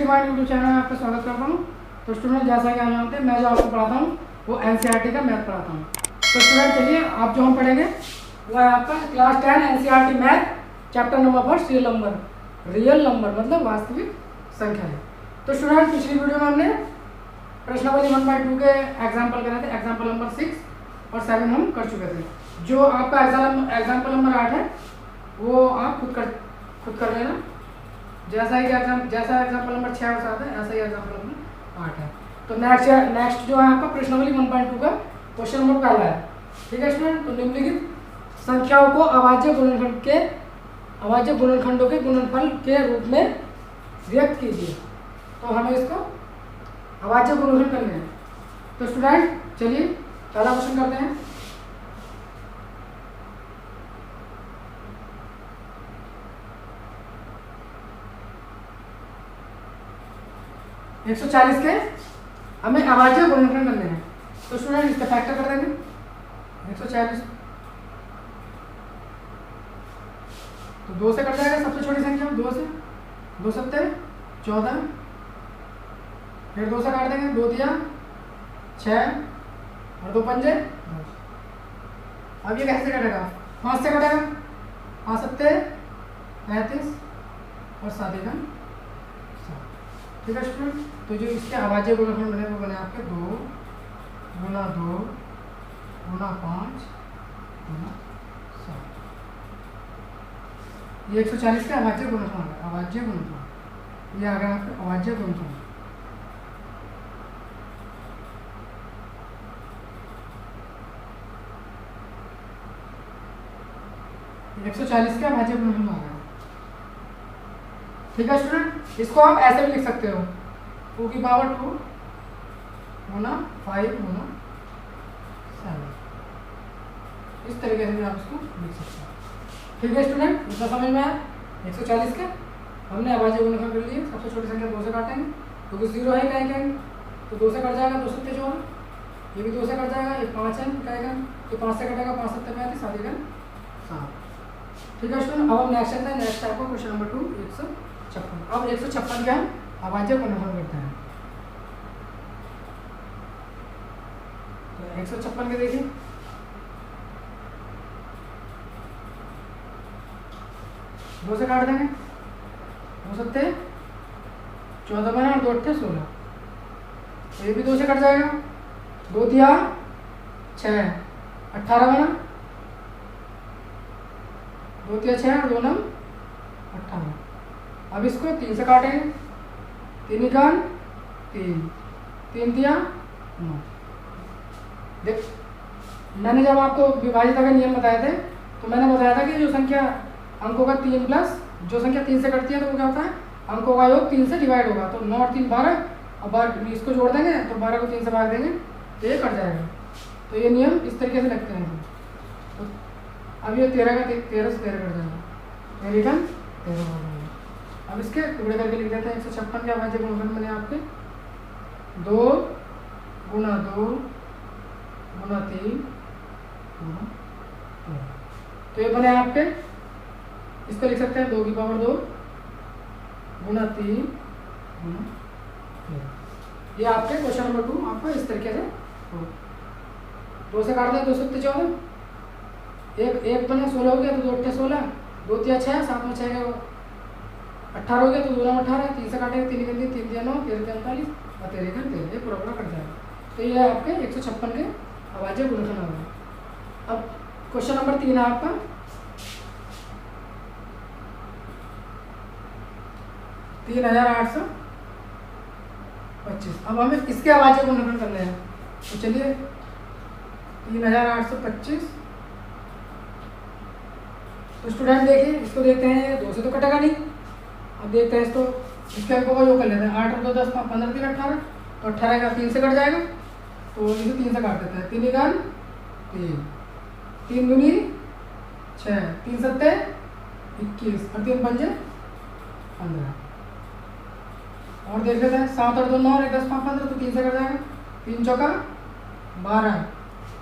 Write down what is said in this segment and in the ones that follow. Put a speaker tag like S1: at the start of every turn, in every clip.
S1: Divine YouTube channel में आपका स्वागत करता हूँ। तो स्टूडेंट, जैसा कि आप जानते हैं, मैं जो आपको पढ़ाता हूँ वो एनसीईआरटी का मैथ पढ़ाता हूँ। तो स्टूडेंट चलिए, आप जो हम पढ़ेंगे वो है आपका class 10 NCERT math chapter number 1 real number मतलब वास्तविक संख्या है। तो स्टूडेंट, पिछली वीडियो में हमने प्रश्नावली 1/2 के एग्जाम्पल करे थे। एग्जाम्पल नंबर 6 और 7 हम कर चुके थे। जो आपका एग्जाम्पल नंबर 8 है वो आप खुद कर लेना। जैसा एग्जाम्पल नंबर 6 और 7 है, ऐसा ही एग्जाम्पल नंबर 8 है। तो नेक्स्ट जो है आपका प्रश्नावली 1.2 का क्वेश्चन नंबर पहला है। ठीक है स्टूडेंट, तो निम्नलिखित संख्याओं को अभाज्य गुणनखंडों के गुणनफल के रूप में व्यक्त कीजिए। तो हमें इसको अभाज्य गुणनखंड करने हैं। तो स्टूडेंट चलिए पहला क्वेश्चन करते हैं। एक 140 के हमें अभाज्य गुणनखंड करने हैं। तो स्टूडेंट इसका फैक्टर कर देंगे 140। तो 2 से कट जाएगा सबसे छोटी संख्या, 2 से 2 सत्ते 14, फिर 2 से काट देंगे, 2 दिया 6 और 2 पंजे 10। अब ये कैसे कटेगा? 5 से कटेगा, 5 सत्ते 35 और 7 एका 7। ठीक है स्टूडेंट, तो जो इसके अभाज्य गुणनखंड बने वो बने आपके 2 गुना 2 गुना 5 गुना 7। ये 140 का अभाज्य गुणनखंड है। अभाज्य गुणनखंड ये आ गया आपका अभाज्य गुणनखंड। ये 140 का अभाज्य गुणनखंड आ गया। ठीक है स्टूडेंट, इसको आप ऐसे भी लिख सकते हो 2 की पावर 2 गुना 5 गुना 7। इस तरीके से भी आप इसको लिख सकते हो। ठीक है स्टूडेंट, इतना समझ में आया? 140 के हमने अभाज्य गुणनखंड कर लिए। सबसे छोटी संख्या 2 से काटेंगे क्योंकि 0 है, कहेंगे तो 2 से कट जाएगा, 2 सत्ते 14, ये भी 2 से कट जाएगा, ये 5 है कहेगा तो 5 से कटेगा, 5 सत्ते 35, 7 एका 7। ठीक है स्टूडेंट, अब हम नेक्स्ट है नेक्स्ट आपको क्वेश्चन नंबर 2 156। अब 156 के हम अभाज्य गुणनखंड करते हैं। तो 156 के देखिए, दो से काट देंगे, 2 सत्ते 14 बना और 2 अट्ठे 16। तो ये भी 2 से कट जाएगा, 2 दिया 6 18 बना, 2 दिया 6 और 2 9 18। अब इसको 3 से काटेंगे, 3 इकान 3, 3 दिया 9। देख, मैंने जब आपको विभाजिता का नियम बताए थे तो मैंने बताया था कि जो संख्या अंकों का 3 प्लस जो संख्या 3 से कटती है तो वो क्या होता है, अंकों का योग 3 से डिवाइड होगा। तो 9 और 3 12, और इसको जोड़ देंगे तो 12 को 3 से भाग देंगे तो ये कट जाएगा। तो ये नियम इस तरीके से लगते हैं। तो अब ये 13 का 13 से 13 कट जाएगा, 13 का 13 हो जाएगा। अब इसके टुकड़े करके लिख देते हैं। 156 के अभाज्य गुणनखंड बने आपके 2 गुना 2 गुना 3 गुना 13। तो ये बने आपके, इसको लिख सकते हैं 2 की पावर 2 गुना 3 गुना 13। ये आपके क्वेश्चन नंबर 2 आपको इस तरीके से हो। 2 से काट दें, 2 सत्ते 14, एक बने 16 हो गया तो 2 अट्ठे 16, 2 दिया 6, 7 में 6 का 18 हो गया तो 2 9 18, 3 से काटेंगे 3 निकल दिए, 3 दिया 9, 13 दिया 39 और 13 का 13, ये पूरा कट जाएगा। तो ये है आपके 156 के अभाज्य गुणनखंड आ गए। अब क्वेश्चन नंबर 3 है आपका 3825। अब हमें इसके अभाज्य गुणनखंड करने हैं। तो चलिए 3825। तो स्टूडेंट देखिए, इसको देखते हैं, 2 से तो कटेगा नहीं। अब देखते हैं इसको, इसके अंकों का योग कर लेते हैं। 8 और 2 10 15 3 18, तो 18 का 3 से कट जाएगा तो इसे 3 से काट देते हैं। 3 इकान 3, 3 दूनी 6, 3 सत्ते 21 और 3 पंजे 15। और देख लेते हैं 7 और 2 9 और 1 10 5 15, तो 3 से कट जाएगा। 3 चौका 12,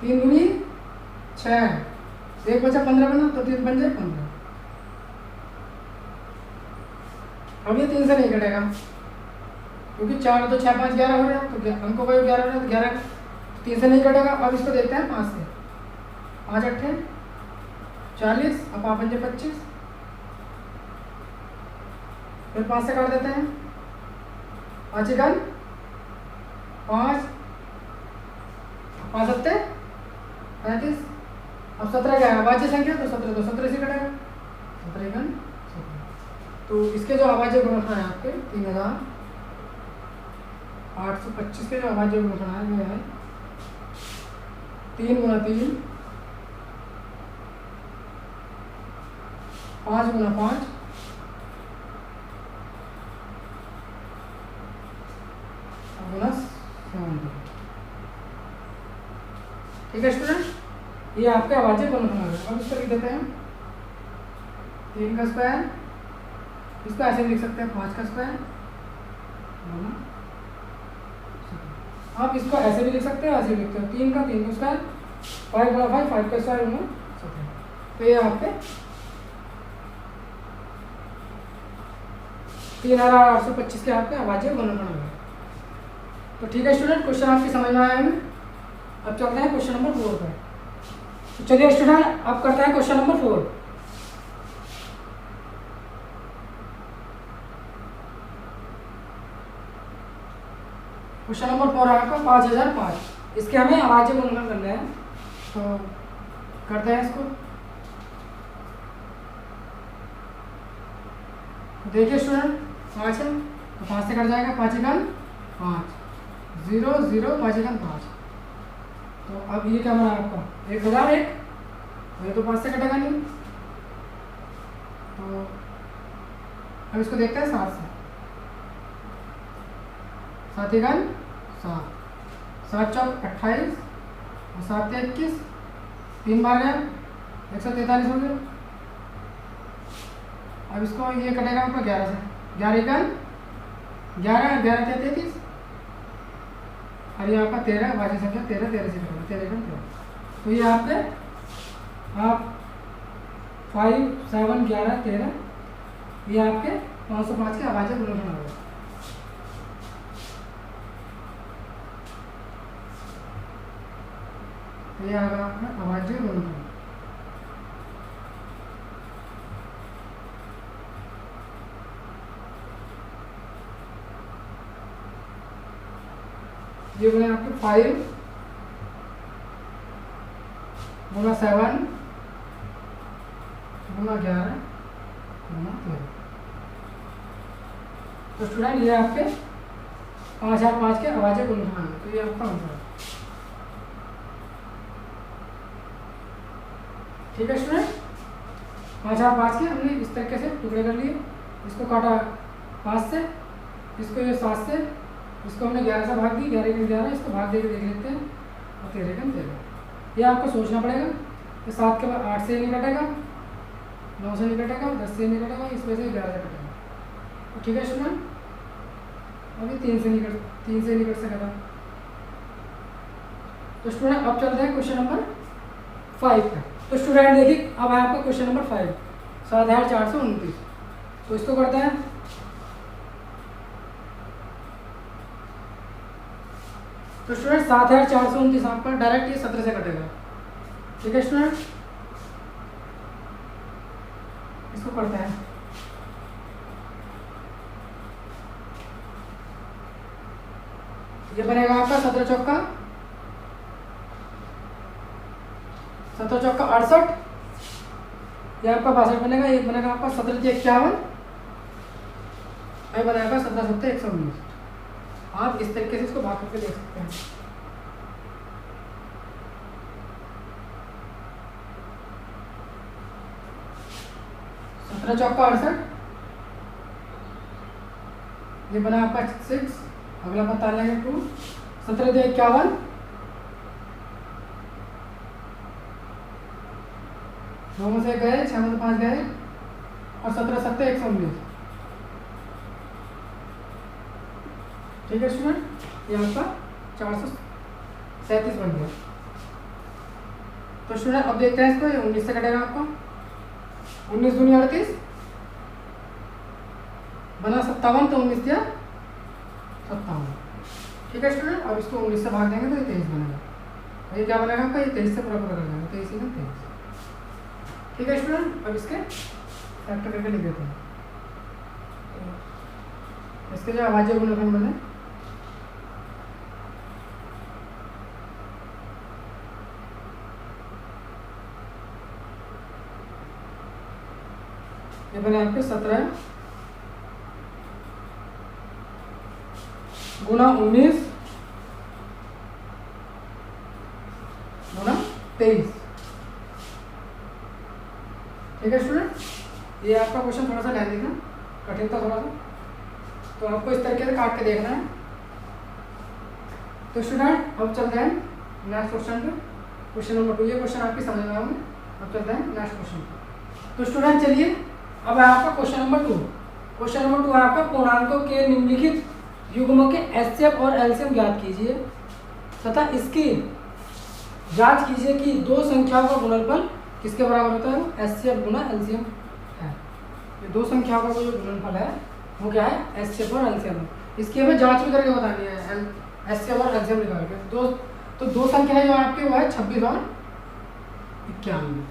S1: 3 दूनी 6, 1 बचा 15 बना, तो 3 पंजे 15। अब ये 3 से नहीं कटेगा, क्योंकि 4 तो 6 5 11 हो रहा है, तो अंकों का 11 हो रहा है, तो 11 3 से नहीं कटेगा। अब इसको देखते हैं 5 से। 5 अट्ठे 40, अब 5 पंजे 25, फिर 5 से काट देते हैं। 5 इकान 5, 5 सत्ते 35, अब 17 क्या है अभाज्य संख्या, तो 17 तो 17 से कटेगा। 17 इकान 17। तो इसके जो अभाज्य गुणनफल है आपके 3825 के जो अभाज्य गुणनफल है वो है 3 गुना 3, 5 गुना 5, गुना 70। ठीक है स्टूडेंट, ये आपके अभाज्य गुणनफल है। अब इसको लिख देते हैं 3 का स्क्वायर, इसको ऐसे भी लिख सकते हैं 5 का स्क्वायर, आप इसको ऐसे भी लिख सकते हैं, ऐसे भी लिखते हैं 3 का स्क्वायर, 5 गुना 5, 5 का स्क्वायर गुना 17। तो ये आपके 3825 के आपके अभाज्य गुणनफल है। तो ठीक है स्टूडेंट, क्वेश्चन आपकी समझ में आया है। अब चलते हैं क्वेश्चन नंबर 4 पर। तो चलिए स्टूडेंट, अब करते हैं क्वेश्चन नंबर 4। क्वेश्चन नंबर 4 है आपका 5005। इसके हमें अभाज्य गुणनफल करना है, तो करते हैं इसको। देखिए स्टूडेंट 5 है, तो 5 से कट जाएगा। 5 इकान 5, 0 0 5 इकान 5। तो अब ये क्या बना आपका 1001, ये तो 5 से कटेगा नहीं। तो अब इसको देखते हैं 7 से। 7 इकान 7, 7 चौक 28 और 7 से 21, 3 बार गया 143 हो गया। अब इसको ये कटेगा आपका 11 से। 11 इकान 11, 11 से 33 और ये आपका 13 अभाज्य संख्या 13, 13 से कटेगा 13 इकान 13। तो ये आपके आप 5 7 11 13, ये आपके 505 के अभाज्य गुणनफल होगा। ये आएगा आपका अभाज्य गुणनफल। ये बने आपके 5 गुना 7 गुना 11 गुना 13। तो स्टूडेंट ये आपके 5005 के अभाज्य गुणनफल है। तो ये आपका आंसर है। ठीक है स्टूडेंट, 5005 के हमने इस तरीके से टुकड़े कर लिए। इसको काटा 5 से, इसको ये 7 से, इसको हमने 11 से भाग दी, 11 का 11, इसको भाग देकर देख लेते हैं और 13 का 13। ये आपको सोचना पड़ेगा कि 7 के बाद 8 से नहीं कटेगा, 9 से नहीं कटेगा, 10 से नहीं कटेगा, इस वजह से 11 से कटेगा। तो ठीक है स्टूडेंट, अभी 3 से नहीं कट सकेगा। तो स्टूडेंट अब चलते हैं क्वेश्चन नंबर 5 पर। तो स्टूडेंट देखिए, अब है आपका क्वेश्चन नंबर 5, 7429। तो इसको करते हैं। तो स्टूडेंट 7429 आपका डायरेक्ट ये 17 से कटेगा। ठीक है स्टूडेंट, इसको करते हैं। ये बनेगा आपका 17 चौका 68, ये आपका 62 बनेगा। ये बनेगा आपका 17 से 51, ये बनेगा 17 सत्ते 119। आप इस तरीके से इसको भाग करके देख सकते हैं। सत्रह चौका 68, ये बना आपका 6, अगला बता लेंगे 2, 17 से 51, 9 में से गए, 6 में से 5 गए और 17 सत्ते 119। ठीक है स्टूडेंट, ये आपका 437 बन गया। तो स्टूडेंट अब देखते हैं इसको, ये 19 से कटेगा आपको। 19 दूनी 38 बना 57, तो 19 दिया 57। ठीक है स्टूडेंट, अब इसको 19 से भाग देंगे तो ये 23 बनेगा। ये क्या बनेगा आपका, ये 23 से पूरा पूरा कर देंगे, 23 से 23। ठीक है स्टूडेंट, अब इसके फैक्टर करके लिख देते हैं। इसके जो अभाज्य गुणनफल बने, ये बने आपके 17 गुना 19 गुना 23। ठीक है स्टूडेंट, ये आपका क्वेश्चन थोड़ा सा लेंदी था, कठिन था थोड़ा सा, तो आपको इस तरीके से काट के देखना है। तो स्टूडेंट अब चलते हैं नेक्स्ट क्वेश्चन पे, क्वेश्चन नंबर 2। ये क्वेश्चन आपकी समझ में होंगे। अब चलते हैं नेक्स्ट क्वेश्चन पे। तो स्टूडेंट चलिए, अब है आपका क्वेश्चन नंबर 2। क्वेश्चन नंबर 2 है आपका, पूर्णांकों के निम्नलिखित युग्मों के एचसीएफ और एलसीएम ज्ञात कीजिए तथा इसकी जांच कीजिए कि दो संख्याओं का गुणनफल किसके बराबर होता है, एचसीएफ गुना एलसीएम है। ये दो संख्याओं का जो गुणनफल है वो क्या है, एचसीएफ और एलसीएम। इसकी हमें जांच भी करके बतानी है, एचसीएफ और एलसीएम निकाल के। दो संख्या है जो आपके वो है 26 और 91।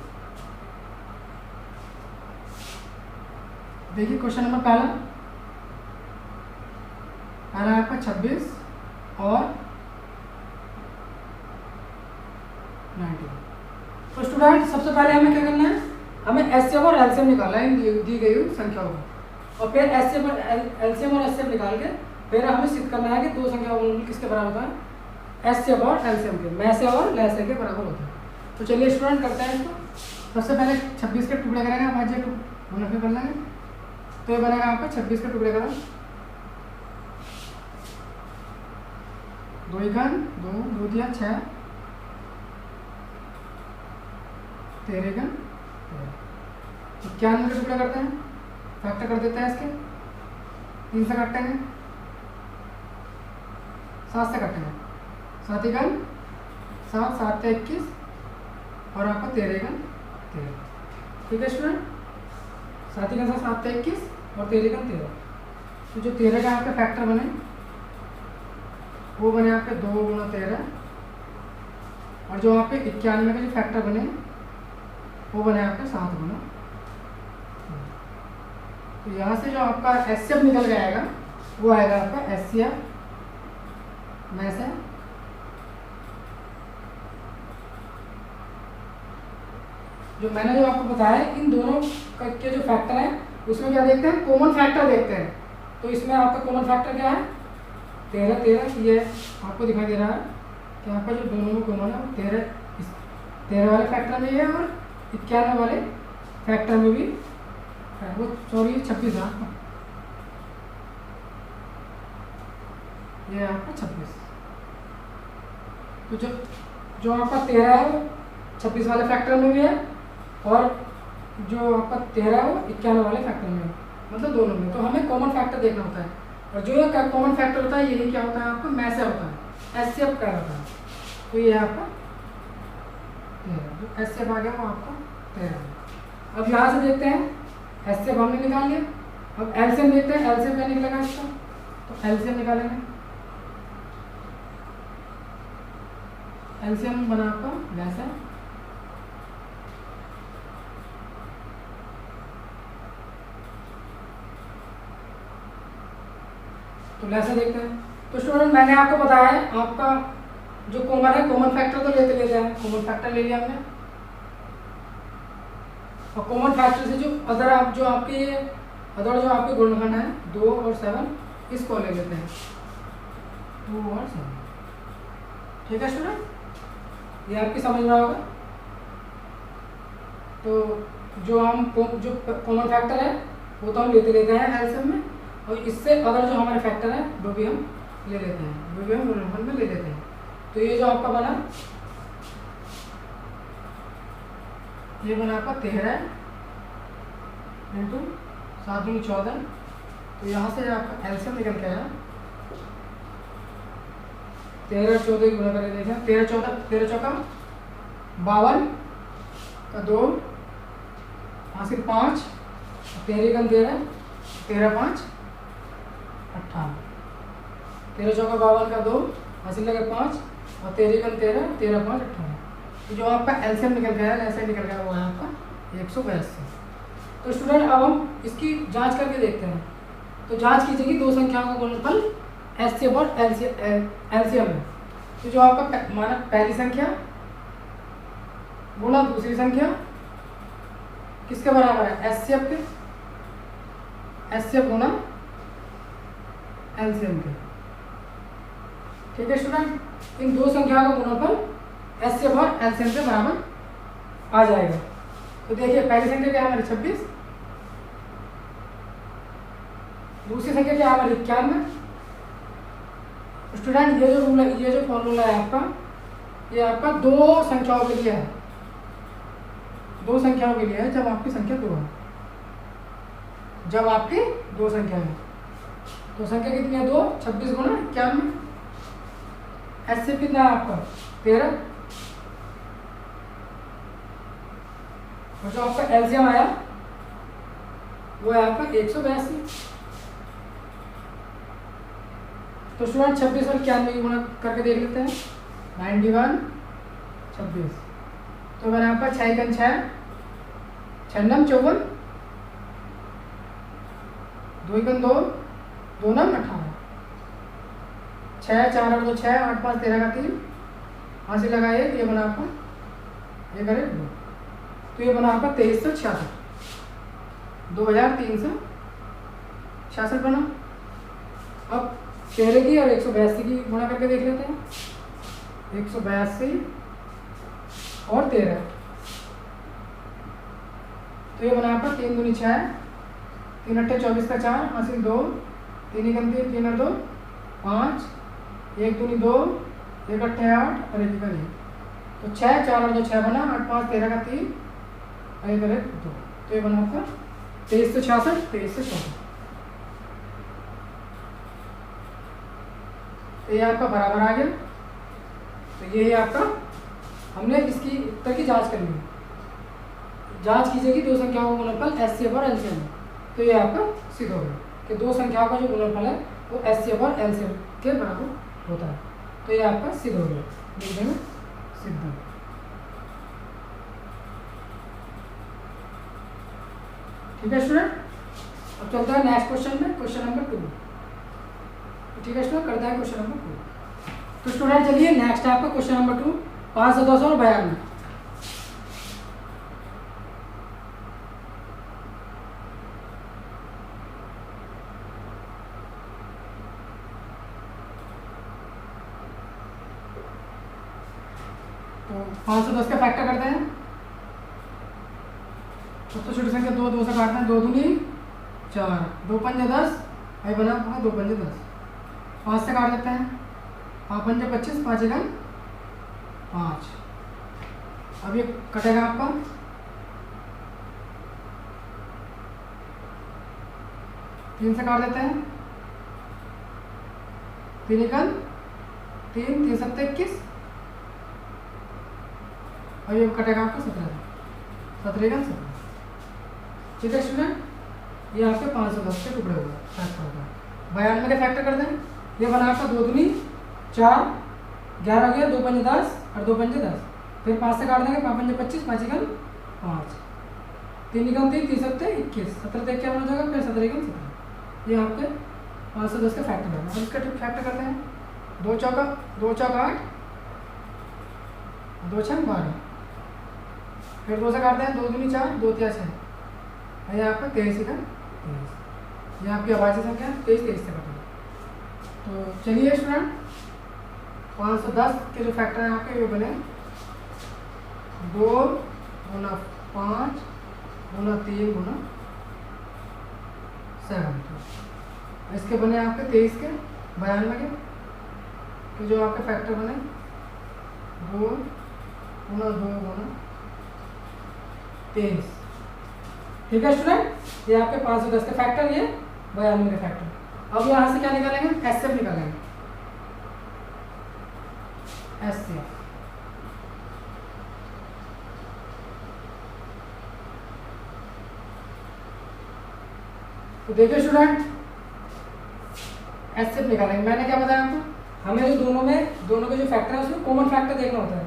S1: देखिए क्वेश्चन नंबर पहला है आपका 26 और 90। तो स्टूडेंट सबसे पहले हमें क्या करना है, हमें एचसीएफ और एलसीएम निकालना है दी गई हुई संख्याओं को, और फिर एचसीएफ और एलसीएम और एचसीएफ निकाल के फिर हमें सिद्ध करना है कि दो संख्याओं का किसके बराबर होता है, एचसीएफ और एलसीएम के, में से और ले से के बराबर होता है। तो चलिए स्टूडेंट करते हैं इसको। सबसे पहले 26 के टुकड़े करेंगे, अभाज्य गुणनफल कर लेंगे। तो ये बनेगा आपका 26 के टुकड़े करें, 2 एकन 2 2 दिया 6, 13 एकन 91 के टुकड़े करते हैं, फैक्टर कर देते हैं इसके, 3 से काटेंगे, 7 से काटेंगे, 7 एकन 7 7 से 21 और आपका 13 एकन 13। ठीक है स्टूडेंट, 7 एकन 7 से 21 और 13 एकन 13। तो जो 13 का आपके फैक्टर बने वो बने आपके 2 गुना 13, और जो आपके 91 के जो फैक्टर बने वो बने आपके 7 गुना। तो यहाँ से जो आपका एचसीएफ निकल के आएगा वो आएगा आपका एचसीएफ में से जो मैंने जो आपको बताया इन दोनों के जो फैक्टर हैं उसमें क्या देखते हैं, कॉमन फैक्टर देखते हैं। तो इसमें आपका कॉमन फैक्टर क्या है, 13 13। ये आपको दिखाई दे रहा है कि आपका जो दोनों में कॉमन है वो 13 वाले फैक्टर में है और 91 वाले फैक्टर में भी है। वो सॉरी 26 है आपका, ये है आपका 26। तो जो आपका 13 है वो 26 वाले फैक्टर में भी है और जो आपका 13 है वो 91 वाले फैक्टर में है, मतलब दोनों में। तो हमें कॉमन फैक्टर देखना होता है, और जो कॉमन फैक्टर होता है यही क्या होता है आपका, में से होता है, एचसीएफ का होता है। तो ये आपका 13, जो एचसीएफ आ गया वो आपका 13। अब यहाँ से देखते हैं एचसीएफ हमने निकाल लिया, अब एलसीएम देखते हैं, एलसीएम क्या निकलेगा इसका, तो एलसीएम निकालेंगे। एलसीएम बना आपका वैसा, तो वैसे देखते हैं। तो स्टूडेंट मैंने आपको बताया है आपका जो कॉमन है, कॉमन फैक्टर तो लेते हैं, कॉमन फैक्टर ले लिया हमने, और कॉमन फैक्टर से जो अदर जो आपके गुणनखंड है 2 और 7 इसको ले लेते हैं, 2 और 7। ठीक है स्टूडेंट, ये आपकी समझ में होगा। तो जो कॉमन फैक्टर है वो तो हम लेते हैं एलसीएम में, और इससे अदर जो हमारे फैक्टर है वो भी हम ले लेते हैं, वो भी हम गुणनफल में ले लेते हैं। तो ये जो आपका बना, ये बना आपका 13 इंटू 7 दूनी 14। तो यहाँ से आपका एलसीएम निकल के आया 13 14 की गुणा करके देखें, 13 चौका 52 का 2 हासिल 5, 13 का 13 13 5 58। 13 चौका 52 का 2, हासिल लगे 5 और 13 का 13, 13 5 18। तो जो आपका एलसीएम निकल गया है, ऐसे निकल गया वो है आपका 182। तो स्टूडेंट अब हम इसकी जांच करके देखते हैं। तो जांच कीजिएगी दो संख्याओं का गुणनफल एचसीएफ और एलसीएम है। तो जो आपका माना पहली संख्या गुणा दूसरी संख्या किसके बराबर है, एचसीएफ के, एचसीएफ गुणा एलसीएम के। ठीक है स्टूडेंट, इन दो संख्याओं का गुणनफल एचसीएफ और एलसीएम के बराबर आ जाएगा। तो देखिए पहली संख्या क्या है हमारी 26, दूसरी संख्या क्या है हमारी 91। स्टूडेंट ये जो रूल है, ये जो फॉर्मूला है आपका, ये आपका दो संख्याओं के लिए है, दो संख्याओं के लिए है जब आपकी संख्या दो है, जब आपकी दो संख्या है। तो संख्या कितनी है, 2, 26 गुणा 91, एचसीएफ कितना है आपका 13, और जो आपका एलसीएम आया वो है आपका 182। तो स्टूडेंट 26 और 91 की गुणा करके देख लेते हैं, 91 26। तो अगर आपका 6 6 6 54, 2 2 2 9 18, 6 4 8 2 6 8 5 13 का 3, वहाँ से लगाइए ये बना आपका, ये करें 2, तो ये बना आपका 2366, 2366 बना। अब 13 की और 182 की गुणा करके देख लेते हैं, 182 और 13, तो ये बना आपका 3 दूनी 6, 3 8 24 का 4, हासिल 2, 3 1 3 3 और 2 5, 1 दूनी 2, 1 8 8 और 1 का 1। तो 6 4 और 2 6 बना, 8 5 13 का 3 और 1 1 2, तो ये बना आपका 2366 2364। तो ये आपका बराबर आ गया। तो ये आपका हमने इसकी उत्तर की जांच करनी है। जांच कीजिएगी दो संख्याओं का गुणनफल एचसीएफ और एलसीएम। तो ये आपका सिद्ध हो गया कि दो संख्याओं का जो गुणनफल है वो एचसीएफ और एलसीएम के बराबर होता है। तो ये आपका सिद्ध हो गया, लिख देंगे सिद्ध। ठीक है स्टूडेंट, अब चलता है नेक्स्ट क्वेश्चन में, क्वेश्चन नंबर 2। ठीक है स्टूडेंट, करता है क्वेश्चन नंबर 2। तो स्टूडेंट चलिए नेक्स्ट आपका क्वेश्चन नंबर 2, 5 10 और 92। तो 510 का फैक्टर करते हैं। सबसे छोटी संख्या 2, 2 से काटना है, 2 दूनी 4, 2 पंजे 10, भाई बना आपका 2 पंजे 10, 5 से काट देते हैं, 5 पंजे 25, 5 1 5। अब ये कटेगा आपका, तीन से काट देते हैं, 3 1 3, 3 7 21, और ये कटेगा आपका 17, 17 1 17। ठीक है स्टूडेंट, ये आपके 510 के टुकड़े हुए फैक्टर होगा। 92 के फैक्टर कर दें, ये बना आपका 2 दूनी 4, 11 हो गया, 2 पंजे 10 और 2 पंजे 10, फिर 5 से काट देंगे, 5 पंजे 25, 5 1 5, 3 1 3, 3 7 21, 17 1 क्या बना जाएगा, फिर 17 1 17। ये आपके 510 के फैक्टर होगा। अब इसका फैक्टर करते हैं, 2 चौका 8, 2 6 12, फिर 2 से काटते हैं, 2 दूनी 4, 2 3 6, ये आपका 23 का 23। ये आपकी अभाज्य संख्या 23 23 से कटेगा। तो चलिए स्टूडेंट, 510 के जो फैक्टर हैं आपके ये बने 2 गुना 5 गुना 3 गुना 7। इसके बने आपके 23 के, 92 के, तो जो आपके फैक्टर बने 2 गुना 2 गुना 23। ठीक है स्टूडेंट, ये आपके 510 के फैक्टर, ये 92 के फैक्टर। अब यहाँ से क्या निकालेंगे, एचसीएफ निकालेंगे, एचसीएफ। तो देखिए स्टूडेंट, एचसीएफ निकालेंगे। मैंने क्या बताया आपको, हमें जो दोनों के जो फैक्टर है उसमें कॉमन फैक्टर देखना होता है।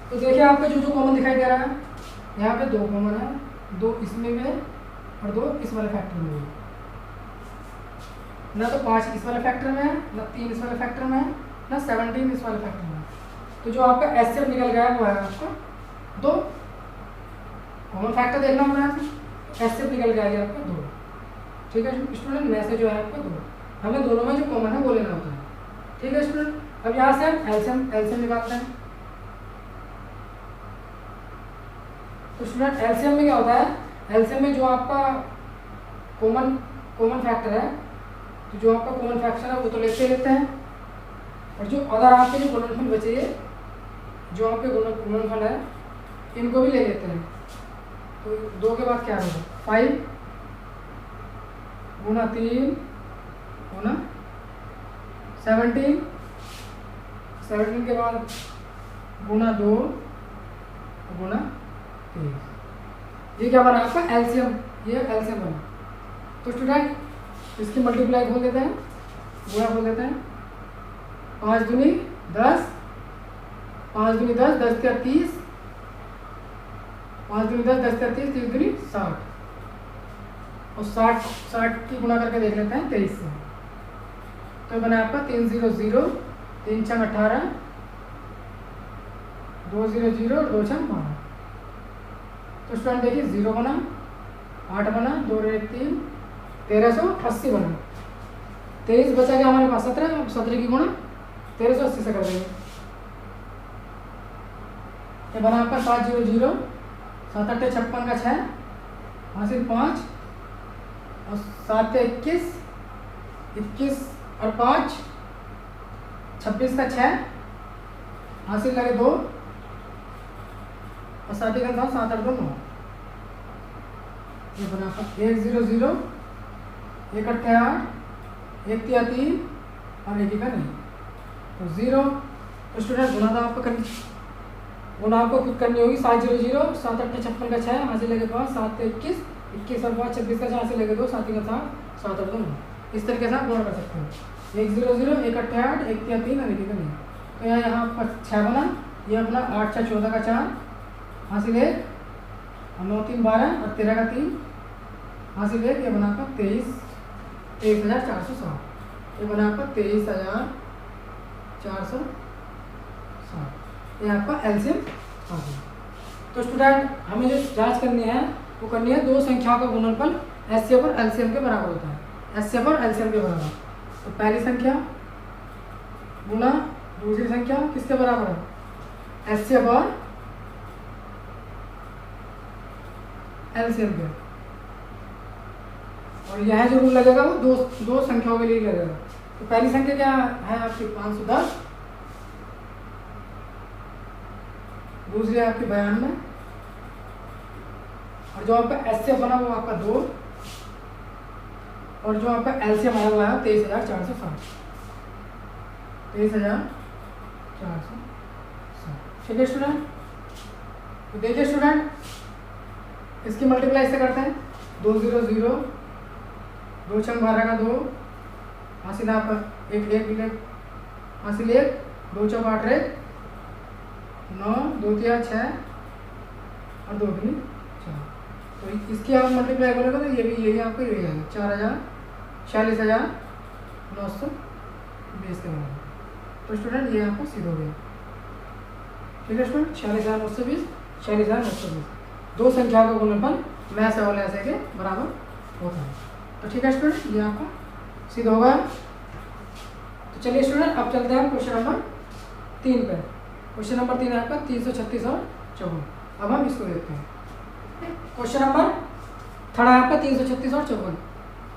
S1: तो देखिए आपको जो जो कॉमन दिखाई दे रहा है, यहाँ पे 2 कॉमन है, 2 इसमें भी है और 2 इस वाले फैक्टर में है। ना तो 5 इस वाले फैक्टर में है, ना 3 इस वाले फैक्टर में है, ना 17 इस वाले फैक्टर में है। तो जो आपका एचसीएफ निकल गया है वो है आपका 2। कॉमन फैक्टर देखना होगा एचसीएफ निकल गया है आपका 2। ठीक है स्टूडेंट, में से जो है आपका 2, हमें दोनों में जो कॉमन है वो लेना होता है। ठीक है स्टूडेंट, अब यहाँ से हम एलसीएम निकालते हैं। तो स्टूडेंट एलसीएम में क्या होता है, एलसीएम में जो आपका कॉमन फैक्टर है, तो जो आपका कॉमन फैक्टर है वो तो लेते हैं, और जो अदर आपके जो गुणनफल बचे हैं, जो आपके गुणनफल है इनको भी ले लेते हैं। तो 2 के बाद क्या होगा, 5 गुना 3 गुना 17 के बाद गुना 2 गुना 3। ये क्या बना आपका एलसीएम, ये एलसीएम बना। तो स्टूडेंट इसकी मल्टीप्लाई खोल देते हैं, गुणा खोल देते हैं। 5 दूनी 10, 5 दूनी 10, 10 क्या 30, 5 दूनी 10, 10 क्या 30, 30 दूनी 60, और 60 की गुणा करके देख लेते हैं 23 से। तो बना आपका 3 0 0, 3 6 18, 2 0 0 और 2 6 12। तो स्टूडेंट देखिए 0 बना, 8 बना, 2 1 3, 1380 बना। 23 बचा गया हमारे पास 17, 17 की गुणा 1380 से कर देंगे। ये बना आपका 7 0 0, 7 8 56 का 6, हासिल 5, और 7 21, 21 और 5 26 का 6, हासिल लगे 2, और 7 का 7 8 2 9। ये बना आपका 1 0 0, 1 8 8, 1 3 3 और 1 का नहीं, तो 0। तो स्टूडेंट गुना था आपको खुद करनी होगी। 7 0 0, 7 8 56 का 6, हासिल लगे 5, 7 21, 21 और 5 26 का 6, हासिल लगे 2, 7 का 7, 7 8 2 9। इस तरीके से आप गुणा कर सकते हैं। 1 0 0, 1 8 8, 1 3 3 और 1 का नहीं। तो यहाँ पर 6 बना, ये अपना 8 6 14 का 4, हासिल 1, और 9 3 12 और 13 का 3, हासिल 1। ये बना आपका 23,460। ये बना आपका 23,460। ये आपका एलसीएम आ गया। तो स्टूडेंट हमें जो जांच करनी है वो करनी है 2 संख्याओं का गुणनफल एचसीएफ और एलसीएम के बराबर होता है। एचसीएफ और एलसीएम के बराबर, तो पहली संख्या गुना दूसरी संख्या किसके बराबर है, एचसीएफ और एलसीएम के। और यह जो रूल लगेगा वो दो संख्याओं के लिए लगेगा। तो पहली संख्या क्या है आपकी 510, दूसरी है आपकी 92, और जो आपका एचसीएफ बना वो आपका 2, और जो आपका एलसीएम आया हुआ है 23,460। 23,460। ठीक है स्टूडेंट, तो देखिए स्टूडेंट इसकी मल्टीप्लाई से करते हैं। 2 0 0, 2 6 12 का 2, हासिल आपका 1 1 हासिल 1, 2 4 8 1, 9 2 3 6 और 2 3 4। तो इसकी आप मल्टीप्लाई करोगे तो ये भी यही आपको यही आएगा 46,920 के बराबर। तो स्टूडेंट ये आपको सिद्ध हो गया। ठीक है स्टूडेंट, 46,920, 46,920 दो संख्याओं का गुणनफल मैस और ऐसे के बराबर होता है। तो ठीक है स्टूडेंट, ये आपका सिद्ध होगा। तो चलिए स्टूडेंट अब चलते हैं क्वेश्चन नंबर 3 पे। क्वेश्चन नंबर 3 है आपका 336 और 54। अब हम इसको देखते हैं। क्वेश्चन नंबर थर्ड है आपका 336 और 54।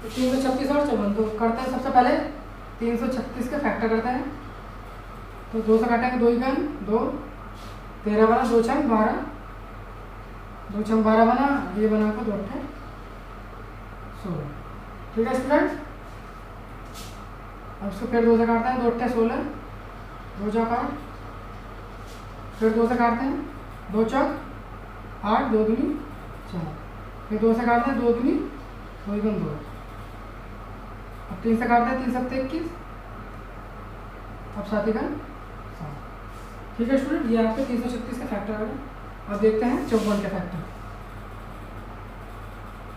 S1: तो 336 और 54 तो करते हैं। सबसे पहले 336 के फैक्टर करते हैं। तो 2 से काटेंगे, 2 1 2, 13 बना, 2 6 12, 2 6 12 बना, ये बना आपका 2 8 16। ठीक है स्टूडेंट, अब इसको फिर 2 से काटते हैं। 2 8 16, 2 चौक 8, फिर 2 से काटते हैं। 2 चौक 8, 2 दूनी 4, फिर 2 से काटते हैं। 2 दूनी 2 1 2, अब 3 से काटते हैं। 3 7 21, अब 7 तिगन 7। ठीक है स्टूडेंट, ये आपके 336 का फैक्टर है। अब देखते हैं 54 के फैक्टर।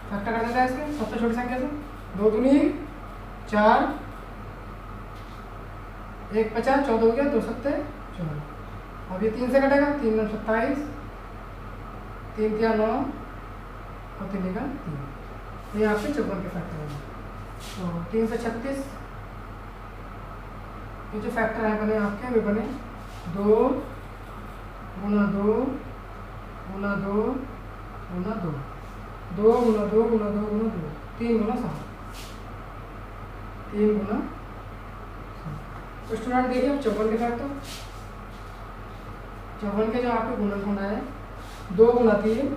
S1: फैक्टर कर देता है इसके सबसे छोटी संख्या से। 2 दूनी 4, 1 50, 14 हो गया, 2 सत्ते 14। अब ये 3 से कटेगा, 3 9 27, 3 3 9 और 3 का 3। ये आपके 54 के फैक्टर है। तो 336 ये जो फैक्टर है बने आपके, वे बने 2 गुना 2 गुना 2 गुना 2, 2 गुना 2 गुना 2 गुना 2, 3 गुना 7, 3 गुना 7। तो स्टूडेंट देखिए अब 54 के फैक्टर। 54 के जो आपके गुणनखंड है 2 गुना 3,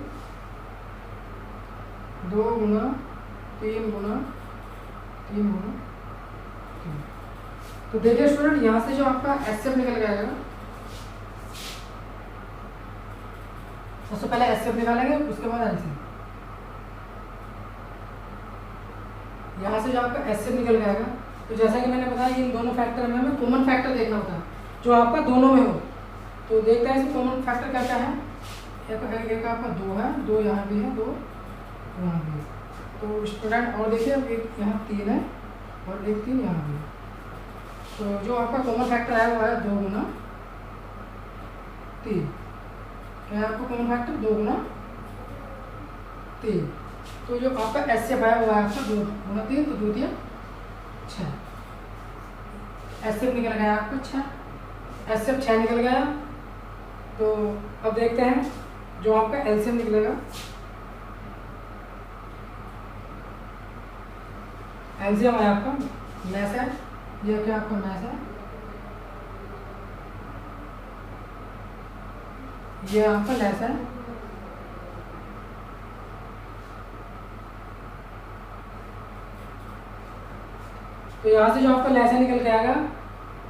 S1: 2 गुना 3 गुना 3 गुना 3। तो देखिए स्टूडेंट यहाँ से जो आपका एचसीएफ निकल जाएगा, सबसे पहले एचसीएफ निकालेंगे, उसके बाद एलसीएम। यहाँ से जो आपका एचसीएफ निकल जाएगा, तो जैसा कि मैंने बताया इन दोनों फैक्टर में हमें कॉमन फैक्टर देखना होता है जो आपका दोनों में हो। तो देखते हैं इसमें कॉमन फैक्टर क्या क्या है। एक आपका 2 है, 2 यहाँ भी है, 2 यहाँ भी है। तो स्टूडेंट और देखिए अब एक यहाँ 3 है और एक 3 यहाँ भी है। तो जो आपका कॉमन फैक्टर है वो है 2 गुना 3। क्या है आपका कॉमन फैक्टर? 2 गुना 3। तो जो आपका एचसीएफ है वो है आपका 2 गुना 3, तो 2 3 6। एचसीएफ निकल गया आपका 6, एचसीएफ 6 निकल गया। तो अब देखते हैं जो आपका एलसीएम निकलेगा। एलसीएम है आपका मैथ है, ये क्या आपका मैथ है, ये आपका लेस है। तो यहाँ से जो आपका लेस निकल के आएगा।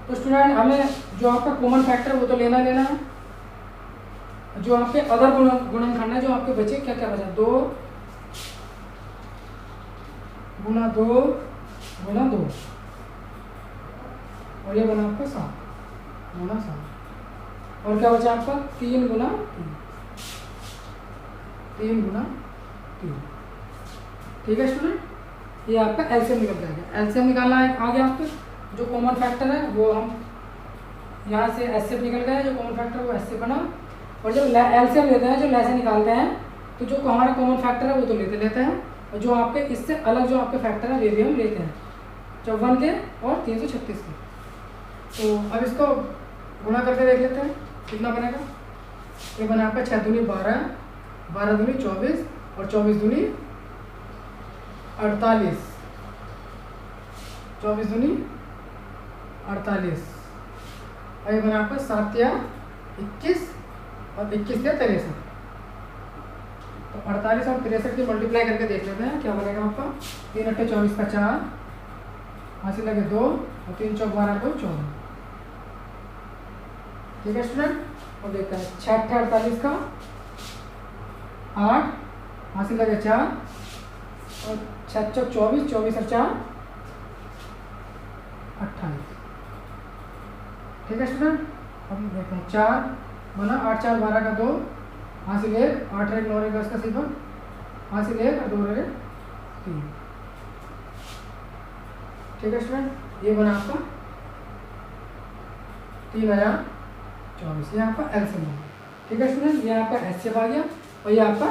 S1: तो स्टूडेंट हमें जो आपका कॉमन फैक्टर वो तो लेना लेना है। जो आपके अदर गुणनखंड है जो आपके बचे, क्या क्या बचा? 2 गुना 2 गुना 2 और ये बना आपका 7 गुना 7। और क्या बचा आपका? 3 गुना 3, 3 गुना 3। ठीक है स्टूडेंट, ये आपका एलसीएम निकल जाएगा। एलसीएम निकालना है आगे आपके जो कॉमन फैक्टर है वो हम यहाँ से एचसीएफ निकल गया, जो कॉमन फैक्टर वो एचसीएफ बना। और जब एलसीएम लेते हैं, जो लेसे निकालते हैं, तो जो हमारा कॉमन फैक्टर है वो तो लेते हैं, और जो आपके इससे अलग जो आपके फैक्टर है वे भी हम लेते हैं, 54 के और 336 के। तो अब इसको गुणा करके देख लेते हैं कितना बनेगा। ये बना आपका 6 दूनी 12, 12 दूनी 24 और 24 दूनी 48, 24 दूनी 48। और ये बना आपका 7 या 21 और 21 या 63। तो 48 और 63 की मल्टीप्लाई करके देख लेते हैं क्या बनेगा आपका। 3 8 24 का 4, हासिल लगे 2 और 3 चौक 12 2 14। ठीक है स्टूडेंट, और देखते हैं 6 8 48 का 8, हासिल लगे 4 और 6 चौक 24, 24 और 4 28। ठीक है स्टूडेंट, अब देखते हैं 4 बना 8 4 12 का 2, हासिल 1, 8 1 9 1 10 का 0, हासिल 1 और 2 1 3। ठीक है स्टूडेंट, ये बना आपका 3024, ये आपका एलसीएम है। ठीक है स्टूडेंट, ये आपका एचसीएफ आ गया और ये आपका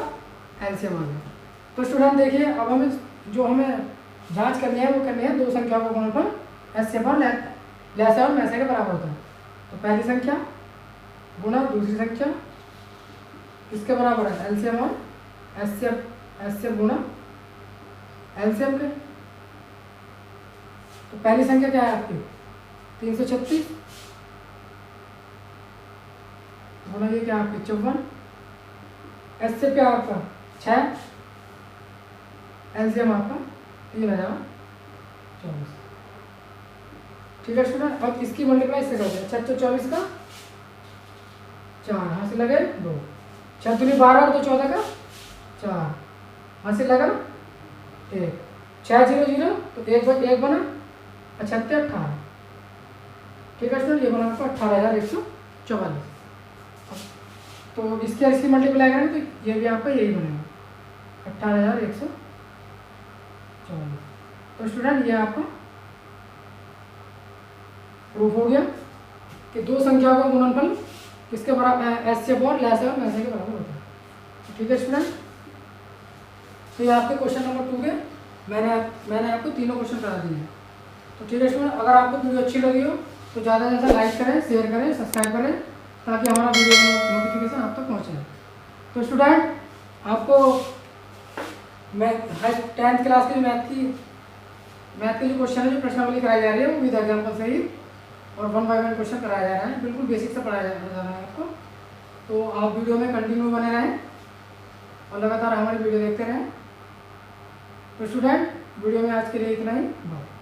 S1: एलसीएम आ गया। तो स्टूडेंट देखिए अब हमें जो हमें जांच करनी है वो करनी है दो संख्याओं का गुणनफल एचसीएफ और लेसा और मैसा के बराबर होता है। तो पहली संख्या गुणा दूसरी संख्या इसके बराबर है एलसीएम और एचसीएफ गुणा एलसीएम के। तो पहली संख्या क्या है आपकी 336 गुणा ये क्या आपकी 54, एचसीएफ क्या आपका 6, एलसीएम आपका 3024। ठीक है स्टूडेंट, अब इसकी मल्टीप्लाई इससे करते हैं 6 24 का 4, हाथ से लगे 2, 6 दूनी 12 और 2 14 का 4, हाथ से लगा 1, 6 0 0 तो 1 बना 6 18। ठीक है स्टूडेंट, ये बना आपका 18,144। तो इसके और इसकी मल्टीप्लाई करें तो ये भी आपका यही बनेगा 18,144। तो स्टूडेंट ये आपका प्रूफ हो गया कि दो संख्याओं का गुणनफल किसके बराबर, एचसीएफ और लेसर मैसे के बराबर होता है। ठीक है स्टूडेंट, तो ये आपके क्वेश्चन नंबर 2 के मैंने आपको तीनों क्वेश्चन करा दिए हैं। तो ठीक है स्टूडेंट, अगर आपको वीडियो अच्छी लगी हो तो ज़्यादा से ज़्यादा लाइक करें, शेयर करें, सब्सक्राइब करें, ताकि हमारा वीडियो नोटिफिकेशन आप तक पहुँचे। तो स्टूडेंट, आपको मैं 10th क्लास के मैथ के जो क्वेश्चन है, जो प्रश्नावली कराई जा रही है, वो विद एग्जाम्पल से ही और 1 बाय 1 क्वेश्चन कराया जा रहा है, बिल्कुल बेसिक से पढ़ाया जा रहा है आपको। तो आप वीडियो में कंटिन्यू बने रहें और लगातार हमारी वीडियो देखते रहें। तो स्टूडेंट, वीडियो में आज के लिए इतना ही। बाय।